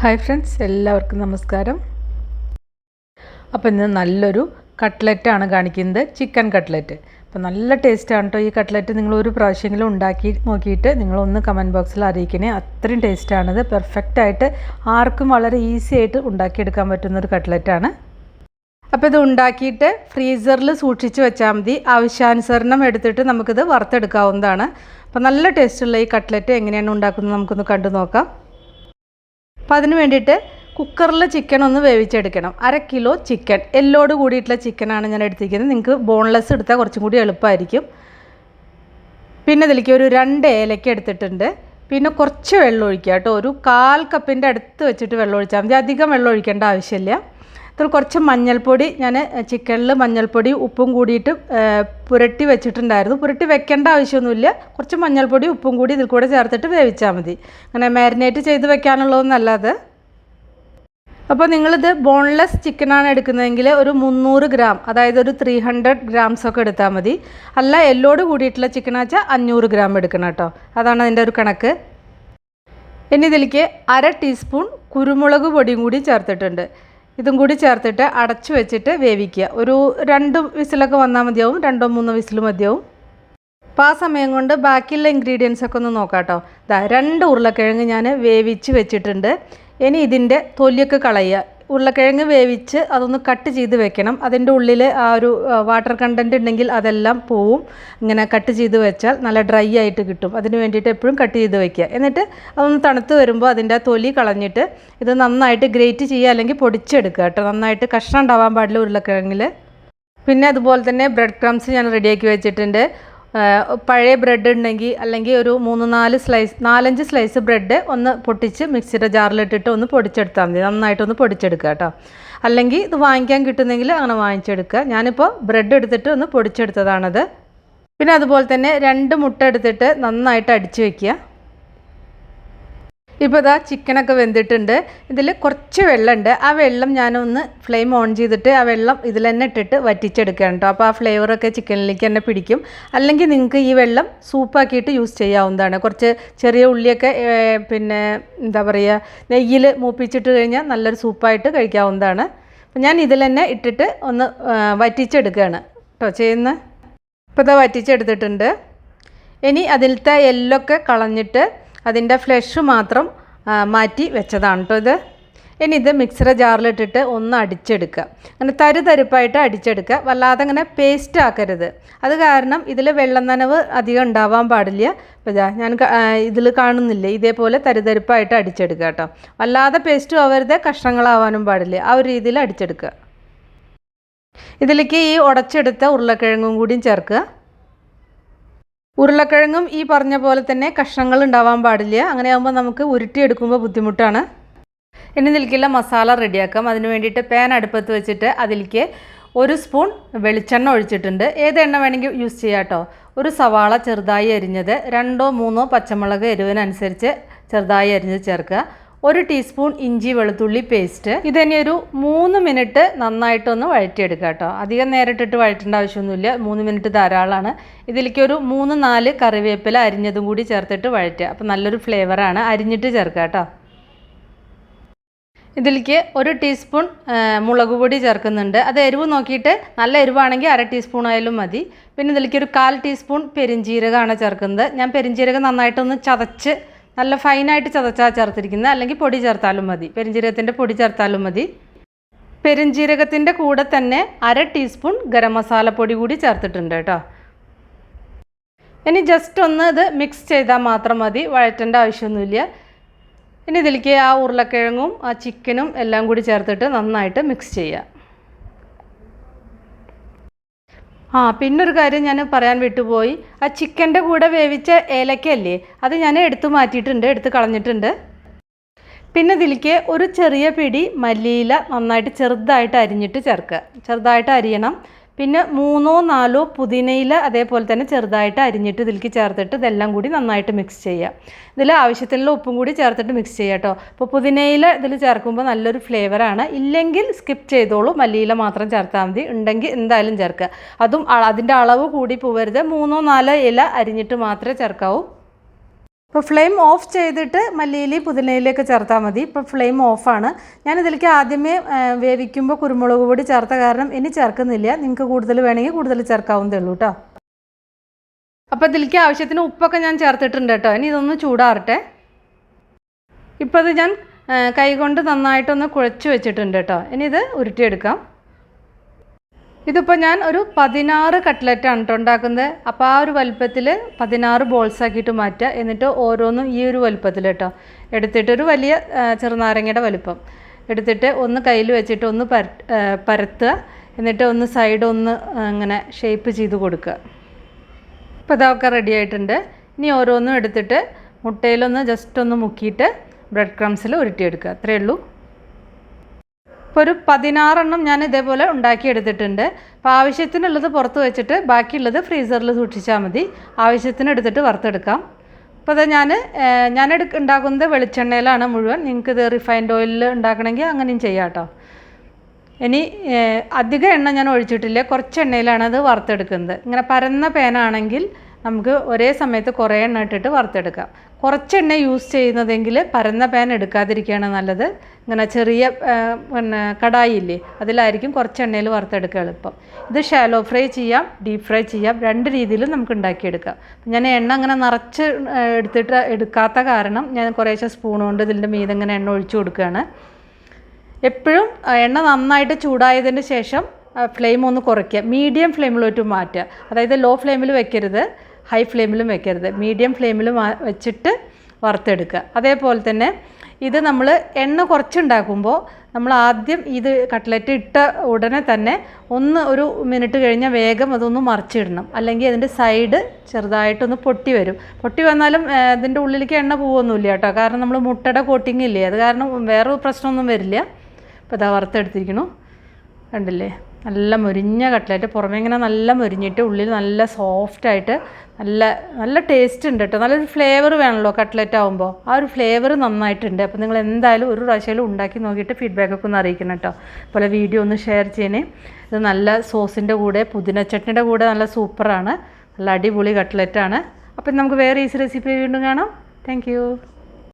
Hi friends, എല്ലാവർക്കും നമസ്കാരം. അപ്പോൾ ഇന്ന് നല്ലൊരു കട്ട്ലറ്റാണ് കാണിക്കുന്നത്, ചിക്കൻ കട്ട്ലറ്റ്. അപ്പോൾ നല്ല ടേസ്റ്റാണ് കേട്ടോ ഈ കട്ട്ലറ്റ്. നിങ്ങളൊരു പ്രാവശ്യമെങ്കിലും ഉണ്ടാക്കി നോക്കിയിട്ട് നിങ്ങളൊന്ന് കമൻറ്റ് ബോക്സിൽ അറിയിക്കണേ. അത്രയും ടേസ്റ്റാണിത്. പെർഫെക്റ്റായിട്ട് ആർക്കും വളരെ ഈസി ആയിട്ട് ഉണ്ടാക്കിയെടുക്കാൻ പറ്റുന്നൊരു കട്ട്ലറ്റാണ്. അപ്പോൾ ഇത് ഉണ്ടാക്കിയിട്ട് ഫ്രീസറിൽ സൂക്ഷിച്ച് വെച്ചാൽ മതി. ആവശ്യാനുസരണം എടുത്തിട്ട് നമുക്കിത് വറുത്തെടുക്കാവുന്നതാണ്. അപ്പോൾ നല്ല ടേസ്റ്റുള്ള ഈ കട്ട്ലറ്റ് എങ്ങനെയാണ് ഉണ്ടാക്കുന്നത് നമുക്കൊന്ന് കണ്ടു നോക്കാം. അപ്പോൾ അതിന് വേണ്ടിയിട്ട് കുക്കറിൽ ചിക്കൻ ഒന്ന് വേവിച്ചെടുക്കണം. 1/2 കിലോ ചിക്കൻ, എല്ലോട് കൂടിയിട്ടുള്ള ചിക്കനാണ് ഞാൻ എടുത്തിരിക്കുന്നത്. നിങ്ങൾക്ക് ബോൺലെസ് എടുത്താൽ കുറച്ചും കൂടി എളുപ്പമായിരിക്കും. പിന്നെ ഇതിലേക്ക് ഒരു 2 ഏലക്ക എടുത്തിട്ടുണ്ട്. പിന്നെ കുറച്ച് വെള്ളം ഒഴിക്കുക കേട്ടോ. ഒരു 1/4 കപ്പിൻ്റെ അടുത്ത് വെച്ചിട്ട് വെള്ളം ഒഴിച്ചാൽ മതി. അധികം വെള്ളം ഒഴിക്കേണ്ട ആവശ്യമില്ല. ഇതിൽ കുറച്ച് മഞ്ഞൾപ്പൊടി, ഞാൻ ചിക്കനിൽ മഞ്ഞൾപ്പൊടി ഉപ്പും കൂടിയിട്ട് പുരട്ടി വെച്ചിട്ടുണ്ടായിരുന്നു. പുരട്ടി വെക്കേണ്ട ആവശ്യമൊന്നുമില്ല. കുറച്ച് മഞ്ഞൾപ്പൊടി ഉപ്പും കൂടി ഇതിൽ കൂടെ ചേർത്തിട്ട് വേവിച്ചാൽ മതി. അങ്ങനെ മാരിനേറ്റ് ചെയ്ത് വെക്കാനുള്ളതൊന്നല്ലാതെ. അപ്പോൾ നിങ്ങളിത് ബോൺലെസ് ചിക്കനാണ് എടുക്കുന്നതെങ്കിൽ ഒരു 300 ഗ്രാം, അതായത് ഒരു 300 ഗ്രാംസ് ഒക്കെ എടുത്താൽ മതി. അല്ല എല്ലോട് കൂടിയിട്ടുള്ള ചിക്കനാ വെച്ചാൽ 500 ഗ്രാം എടുക്കണം കേട്ടോ. അതാണ് അതിൻ്റെ ഒരു കണക്ക്. ഇനി ഇതിലേക്ക് 1/2 ടീസ്പൂൺ കുരുമുളക് പൊടിയും കൂടി ചേർത്തിട്ടുണ്ട്. ഇതും കൂടി ചേർത്തിട്ട് അടച്ചു വെച്ചിട്ട് വേവിക്കുക. ഒരു 2 വിസിലൊക്കെ വന്നാൽ മതിയാവും, 2-3 വിസിൽ മതിയാവും. അപ്പോൾ ആ സമയം കൊണ്ട് ബാക്കിയുള്ള ഇൻഗ്രീഡിയൻസ് ഒക്കെ ഒന്ന് നോക്കാം കേട്ടോ. 2 ഉരുളക്കിഴങ്ങ് ഞാൻ വേവിച്ച് വെച്ചിട്ടുണ്ട്. ഇനി ഇതിൻ്റെ തൊലിയൊക്കെ കളയുക. ഉരുളക്കിഴങ്ങ് വേവിച്ച് അതൊന്ന് കട്ട് ചെയ്ത് വെക്കണം. അതിൻ്റെ ഉള്ളിൽ ആ ഒരു വാട്ടർ കണ്ടൻറ്റ് ഉണ്ടെങ്കിൽ അതെല്ലാം പോവും. ഇങ്ങനെ കട്ട് ചെയ്ത് വെച്ചാൽ നല്ല ഡ്രൈ ആയിട്ട് കിട്ടും. അതിന് വേണ്ടിയിട്ട് എപ്പോഴും കട്ട് ചെയ്ത് വെക്കുക. എന്നിട്ട് അതൊന്ന് തണുത്ത് വരുമ്പോൾ അതിൻ്റെ തൊലി കളഞ്ഞിട്ട് ഇത് നന്നായിട്ട് ഗ്രേറ്റ് ചെയ്യുക, അല്ലെങ്കിൽ പൊടിച്ചെടുക്കുക കേട്ടോ. നന്നായിട്ട് കഷ്ണം ഉണ്ടാവാൻ പാടില്ല ഉരുളക്കിഴങ്ങിൽ. പിന്നെ അതുപോലെ തന്നെ ബ്രെഡ് ക്രംസ് ഞാൻ റെഡിയാക്കി വെച്ചിട്ടുണ്ട്. പഴയ ബ്രെഡ് ഉണ്ടെങ്കിൽ, അല്ലെങ്കിൽ ഒരു 4-5 സ്ലൈസ് ബ്രെഡ് ഒന്ന് പൊട്ടിച്ച് മിക്സിയുടെ ജാറിലിട്ടിട്ട് ഒന്ന് പൊടിച്ചെടുത്താൽ മതി. നന്നായിട്ടൊന്ന് പൊടിച്ചെടുക്കുക കേട്ടോ. അല്ലെങ്കിൽ ഇത് വാങ്ങിക്കാൻ കിട്ടുന്നെങ്കിൽ അങ്ങനെ വാങ്ങിച്ചെടുക്കുക. ഞാനിപ്പോൾ ബ്രെഡ് എടുത്തിട്ട് ഒന്ന് പൊടിച്ചെടുത്തതാണത്. പിന്നെ അതുപോലെ തന്നെ 2 മുട്ട എടുത്തിട്ട് നന്നായിട്ട് അടിച്ച് വയ്ക്കുക. ഇപ്പോൾ ഇതാ ചിക്കനൊക്കെ വെന്തിട്ടുണ്ട്. ഇതിൽ കുറച്ച് വെള്ളമുണ്ട്. ആ വെള്ളം ഞാനൊന്ന് ഫ്ലെയിം ഓൺ ചെയ്തിട്ട് ആ വെള്ളം ഇതിൽ തന്നെ ഇട്ടിട്ട് വറ്റിച്ചെടുക്കുകയാണ് കേട്ടോ. അപ്പോൾ ആ ഫ്ലേവറൊക്കെ ചിക്കനിലേക്ക് തന്നെ പിടിക്കും. അല്ലെങ്കിൽ നിങ്ങൾക്ക് ഈ വെള്ളം സൂപ്പാക്കിയിട്ട് യൂസ് ചെയ്യാവുന്നതാണ്. കുറച്ച് ചെറിയ ഉള്ളിയൊക്കെ പിന്നെ എന്താ പറയുക, നെയ്യിൽ മൂപ്പിച്ചിട്ട് കഴിഞ്ഞാൽ നല്ലൊരു സൂപ്പായിട്ട് കഴിക്കാവുന്നതാണ്. അപ്പോൾ ഞാൻ ഇതിൽ തന്നെ ഇട്ടിട്ട് ഒന്ന് വറ്റിച്ചെടുക്കുകയാണ് കേട്ടോ ചെയ്യുന്നത്. ഇപ്പോൾ ഇതാ വറ്റിച്ചെടുത്തിട്ടുണ്ട്. ഇനി അതിലത്തെ എല്ലൊക്കെ കളഞ്ഞിട്ട് അതിൻ്റെ ഫ്ലഷ് മാത്രം മാറ്റി വെച്ചതാണ് കേട്ടോ ഇത്. ഇനി ഇത് മിക്സിയുടെ ജാറിലിട്ടിട്ട് ഒന്ന് അടിച്ചെടുക്കുക. അങ്ങനെ തരുതരിപ്പായിട്ട് അടിച്ചെടുക്കുക. വല്ലാതെ അങ്ങനെ പേസ്റ്റ് ആക്കരുത്. അത് കാരണം ഇതിൽ വെള്ളം നനവ് അധികം ഉണ്ടാവാൻ പാടില്ല. അപ്പോൾ ഞാൻ ഇതിൽ കാണുന്നില്ലേ, ഇതേപോലെ തരുതരിപ്പായിട്ട് അടിച്ചെടുക്കുക കേട്ടോ. വല്ലാതെ പേസ്റ്റും ആവരുത്, കഷ്ണങ്ങളാവാനും പാടില്ല. ആ ഒരു രീതിയിൽ അടിച്ചെടുക്കുക. ഇതിലേക്ക് ഈ ഉടച്ചെടുത്ത ഉരുളക്കിഴങ്ങും കൂടിയും ചേർക്കുക. ഉരുളക്കിഴങ്ങും ഈ പറഞ്ഞ പോലെ തന്നെ കഷ്ണങ്ങൾ ഉണ്ടാവാൻ പാടില്ല. അങ്ങനെ ആകുമ്പോൾ നമുക്ക് ഉരുട്ടിയെടുക്കുമ്പോൾ ബുദ്ധിമുട്ടാണ്. ഇനി ഇതിലേക്കുള്ള മസാല റെഡിയാക്കാം. അതിന് വേണ്ടിയിട്ട് പാൻ അടുപ്പത്ത് വെച്ചിട്ട് അതിലേക്ക് 1 സ്പൂൺ വെളിച്ചെണ്ണ ഒഴിച്ചിട്ടുണ്ട്. ഏത് എണ്ണ വേണമെങ്കിൽ യൂസ് ചെയ്യാം കേട്ടോ. ഒരു സവാള ചെറുതായി അരിഞ്ഞത്, 2-3 പച്ചമുളക് എരിവിനനുസരിച്ച് ചെറുതായി അരിഞ്ഞത് ചേർക്കുക. 1 ടീസ്പൂൺ ഇഞ്ചി വെളുത്തുള്ളി പേസ്റ്റ്. ഇതിനി ഒരു 3 മിനിറ്റ് നന്നായിട്ടൊന്ന് വഴറ്റിയെടുക്കുക കേട്ടോ. അധികം നേരിട്ടിട്ട് വഴറ്റേണ്ട ആവശ്യമൊന്നുമില്ല, 3 മിനിറ്റ് ധാരാളമാണ്. ഇതിലേക്ക് ഒരു 3-4 കറിവേപ്പില അരിഞ്ഞതും കൂടി ചേർത്തിട്ട് വഴറ്റുക. അപ്പോൾ നല്ലൊരു ഫ്ലേവറാണ്. അരിഞ്ഞിട്ട് ചേർക്കുക കേട്ടോ. ഇതിലേക്ക് 1 ടീസ്പൂൺ മുളക് പൊടി ചേർക്കുന്നുണ്ട്. അത് എരിവ് നോക്കിയിട്ട്, നല്ല എരിവാണെങ്കിൽ 1/2 ടീസ്പൂൺ ആയാലും മതി. പിന്നെ ഇതിലേക്ക് ഒരു 1/4 ടീസ്പൂൺ പെരിഞ്ജീരകമാണ് ചേർക്കുന്നത്. ഞാൻ പെരിഞ്ജീരകം നന്നായിട്ടൊന്ന് ചതച്ച് നല്ല ഫൈനായിട്ട് ചതച്ചാൽ ചേർത്തിരിക്കുന്നത്, അല്ലെങ്കിൽ പൊടി ചേർത്താലും മതി. പെരിഞ്ജീരകത്തിൻ്റെ പൊടി ചേർത്താലും മതി. പെരിഞ്ജീരകത്തിൻ്റെ കൂടെ തന്നെ 1/2 ടീസ്പൂൺ ഗരം മസാലപ്പൊടി കൂടി ചേർത്തിട്ടുണ്ട് കേട്ടോ. ഇനി ജസ്റ്റ് ഒന്ന് ഇത് മിക്സ് ചെയ്താൽ മാത്രം മതി, വഴറ്റേണ്ട ആവശ്യമൊന്നുമില്ല. ഇനി ഇതിലേക്ക് ആ ഉരുളക്കിഴങ്ങും ആ ചിക്കനും എല്ലാം കൂടി ചേർത്തിട്ട് നന്നായിട്ട് മിക്സ് ചെയ്യുക. പിന്നൊരു കാര്യം ഞാൻ പറയാൻ വിട്ടുപോയി. ആ ചിക്കൻ്റെ കൂടെ വേവിച്ച ഏലക്കയല്ലേ, അത് ഞാൻ എടുത്തു മാറ്റിയിട്ടുണ്ട്, എടുത്ത് കളഞ്ഞിട്ടുണ്ട്. പിന്നെ ഇതിലേക്ക് ഒരു ചെറിയ പിടി മല്ലിയില നന്നായിട്ട് ചെറുതായിട്ട് അരിഞ്ഞിട്ട് ചേർക്കുക. ചെറുതായിട്ട് അരിയണം. പിന്നെ 3-4 പുതിനയില അതേപോലെ തന്നെ ചെറുതായിട്ട് അരിഞ്ഞിട്ട് ഇതിലേക്ക് ചേർത്തിട്ട് ഇതെല്ലാം കൂടി നന്നായിട്ട് മിക്സ് ചെയ്യുക. ഇതിൽ ആവശ്യത്തിനുള്ള ഉപ്പും കൂടി ചേർത്തിട്ട് മിക്സ് ചെയ്യുക കേട്ടോ. അപ്പോൾ പുതിനയില ഇതിൽ ചേർക്കുമ്പോൾ നല്ലൊരു ഫ്ലേവറാണ്. ഇല്ലെങ്കിൽ സ്കിപ്പ് ചെയ്തോളൂ, മല്ലിയില മാത്രം ചേർത്താൽ മതി. ഉണ്ടെങ്കിൽ എന്തായാലും ചേർക്കുക. അതും അതിൻ്റെ അളവ് കൂടി പോവരുത്. 3-4 ഇല അരിഞ്ഞിട്ട് മാത്രമേ ചേർക്കാവൂ. ഇപ്പോൾ ഫ്ലെയിം ഓഫ് ചെയ്തിട്ട് മല്ലിയില പുതിനയിലൊക്കെ ചേർത്താൽ മതി. ഇപ്പോൾ ഫ്ലെയിം ഓഫാണ്. ഞാനിതിലേക്ക് ആദ്യമേ വേവിക്കുമ്പോൾ കുരുമുളക് പൊടി ചേർത്ത കാരണം ഇനി ചേർക്കുന്നില്ല. നിങ്ങൾക്ക് കൂടുതൽ വേണമെങ്കിൽ കൂടുതൽ ചേർക്കാവുന്നതേ ഉള്ളൂ കേട്ടോ. അപ്പോൾ ഇതിലേക്ക് ആവശ്യത്തിന് ഉപ്പൊക്കെ ഞാൻ ചേർത്തിട്ടുണ്ട് കേട്ടോ. ഇനി ഇതൊന്ന് ചൂടാറട്ടെ. ഇപ്പോൾ ഇത് ഞാൻ കൈകൊണ്ട് നന്നായിട്ടൊന്ന് കുഴച്ച് വെച്ചിട്ടുണ്ട് കേട്ടോ. ഇനി ഇത് ഉരുട്ടിയെടുക്കാം. ഇതിപ്പോൾ ഞാൻ ഒരു 16 കട്ട്ലറ്റാണ് കേട്ടോ ഉണ്ടാക്കുന്നത്. അപ്പോൾ ആ ഒരു വലുപ്പത്തിൽ 16 ബോൾസ് ആക്കിയിട്ട് മാറ്റുക. എന്നിട്ട് ഓരോന്നും ഈ ഒരു വലുപ്പത്തിൽ കേട്ടോ എടുത്തിട്ട് ഒരു വലിയ ചെറുനാരങ്ങയുടെ വലുപ്പം എടുത്തിട്ട് ഒന്ന് കയ്യിൽ വെച്ചിട്ട് ഒന്ന് പരത്തുക. എന്നിട്ട് ഒന്ന് സൈഡ് ഒന്ന് ഇങ്ങനെ ഷേപ്പ് ചെയ്ത് കൊടുക്കുക. ഇപ്പോൾ ഇതൊക്കെ റെഡി ആയിട്ടുണ്ട്. ഇനി ഓരോന്നും എടുത്തിട്ട് മുട്ടയിലൊന്ന് ജസ്റ്റ് ഒന്ന് മുക്കിയിട്ട് ബ്രെഡ് ക്രംസിൽ ഉരുട്ടിയെടുക്കുക. അത്രയേ ഉള്ളൂ. ഇപ്പോൾ ഒരു 16 ഞാൻ ഇതേപോലെ ഉണ്ടാക്കിയെടുത്തിട്ടുണ്ട്. അപ്പോൾ ആവശ്യത്തിനുള്ളത് പുറത്ത് വെച്ചിട്ട് ബാക്കിയുള്ളത് ഫ്രീസറിൽ സൂക്ഷിച്ചാൽ മതി. ആവശ്യത്തിന് എടുത്തിട്ട് വറുത്തെടുക്കാം. അപ്പോൾ അത് ഞാൻ ഉണ്ടാക്കുന്നത് വെളിച്ചെണ്ണയിലാണ് മുഴുവൻ. നിങ്ങൾക്കിത് റിഫൈൻഡ് ഓയിലിൽ ഉണ്ടാക്കണമെങ്കിൽ അങ്ങനെയും ചെയ്യാം കേട്ടോ. ഇനി അധികം എണ്ണ ഞാൻ ഒഴിച്ചിട്ടില്ല. കുറച്ച് എണ്ണയിലാണ് അത് വറുത്തെടുക്കുന്നത്. ഇങ്ങനെ പരന്ന പാനാണെങ്കിൽ നമുക്ക് ഒരേ സമയത്ത് കുറേ എണ്ണ ഇട്ടിട്ട് വറുത്തെടുക്കാം. കുറച്ച് എണ്ണ യൂസ് ചെയ്യുന്നതെങ്കിൽ പരന്ന പാൻ എടുക്കാതിരിക്കുകയാണ് നല്ലത്. ഇങ്ങനെ ചെറിയ കടായി ഇല്ലേ, അതിലായിരിക്കും കുറച്ച് എണ്ണയിൽ വറുത്തെടുക്കുക എളുപ്പം. ഇത് ഷാലോ ഫ്രൈ ചെയ്യാം, ഡീപ്പ് ഫ്രൈ ചെയ്യാം. 2 രീതിയിലും നമുക്ക് ഉണ്ടാക്കിയെടുക്കാം. ഞാൻ എണ്ണ അങ്ങനെ നിറച്ച് എടുക്കാത്ത കാരണം ഞാൻ കുറേശ്ശെ സ്പൂൺ കൊണ്ട് ഇതിൻ്റെ മീതെ ഇങ്ങനെ എണ്ണ ഒഴിച്ചു കൊടുക്കുകയാണ്. എപ്പോഴും എണ്ണ നന്നായിട്ട് ചൂടായതിന് ശേഷം ഫ്ലെയിം ഒന്ന് കുറയ്ക്കുക. മീഡിയം ഫ്ലെയിമിലോട്ട് മാറ്റുക. അതായത് ലോ ഫ്ലെയിമിൽ വെക്കരുത്, ഹൈ ഫ്ലെയിമിലും വെക്കരുത്. മീഡിയം ഫ്ലെയിമിൽ വെച്ചിട്ട് വറുത്തെടുക്കുക. അതേപോലെ തന്നെ ഇത് നമ്മൾ എണ്ണ കുറച്ചുണ്ടാക്കുമ്പോൾ നമ്മൾ ആദ്യം ഇത് കട്ട്ലറ്റ് ഇട്ട ഉടനെ തന്നെ ഒരു മിനിറ്റ് കഴിഞ്ഞാൽ വേഗം അതൊന്ന് മറിച്ചിടണം. അല്ലെങ്കിൽ അതിൻ്റെ സൈഡ് ചെറുതായിട്ടൊന്ന് പൊട്ടി വരും. പൊട്ടി വന്നാലും അതിൻ്റെ ഉള്ളിലേക്ക് എണ്ണ പോവുമൊന്നുമില്ല കേട്ടോ. കാരണം നമ്മൾ മുട്ടയുടെ കോട്ടിങ് ഇല്ലേ, അത് കാരണം വേറെ പ്രശ്നമൊന്നും വരില്ല. ഇപ്പോൾ ഇതാ വറുത്തെടുത്തിരിക്കണു, കണ്ടില്ലേ? നല്ല മുരിഞ്ഞ കട്ട്ലറ്റ്. പുറമേ ഇങ്ങനെ നല്ല മുരിഞ്ഞിട്ട് ഉള്ളിൽ നല്ല സോഫ്റ്റായിട്ട് നല്ല ടേസ്റ്റ് ഉണ്ട് കേട്ടോ. നല്ലൊരു ഫ്ലേവർ വേണമല്ലോ കട്ട്ലറ്റ് ആകുമ്പോൾ. ആ ഒരു ഫ്ലേവർ നന്നായിട്ടുണ്ട്. അപ്പോൾ നിങ്ങൾ എന്തായാലും ഒരു പ്രാവശ്യം ഉണ്ടാക്കി നോക്കിയിട്ട് ഫീഡ്ബാക്കൊക്കെ ഒന്ന് അറിയിക്കണം കേട്ടോ. അതുപോലെ വീഡിയോ ഒന്ന് ഷെയർ ചെയ്യണേ. ഇത് നല്ല സോസിൻ്റെ കൂടെ പുതിന ചട്നിയുടെ കൂടെ നല്ല സൂപ്പറാണ്. നല്ല അടിപൊളി കട്ട്ലറ്റാണ്. അപ്പം നമുക്ക് വേറെ ഈസി റെസിപ്പി വീണ്ടും കാണാം. താങ്ക്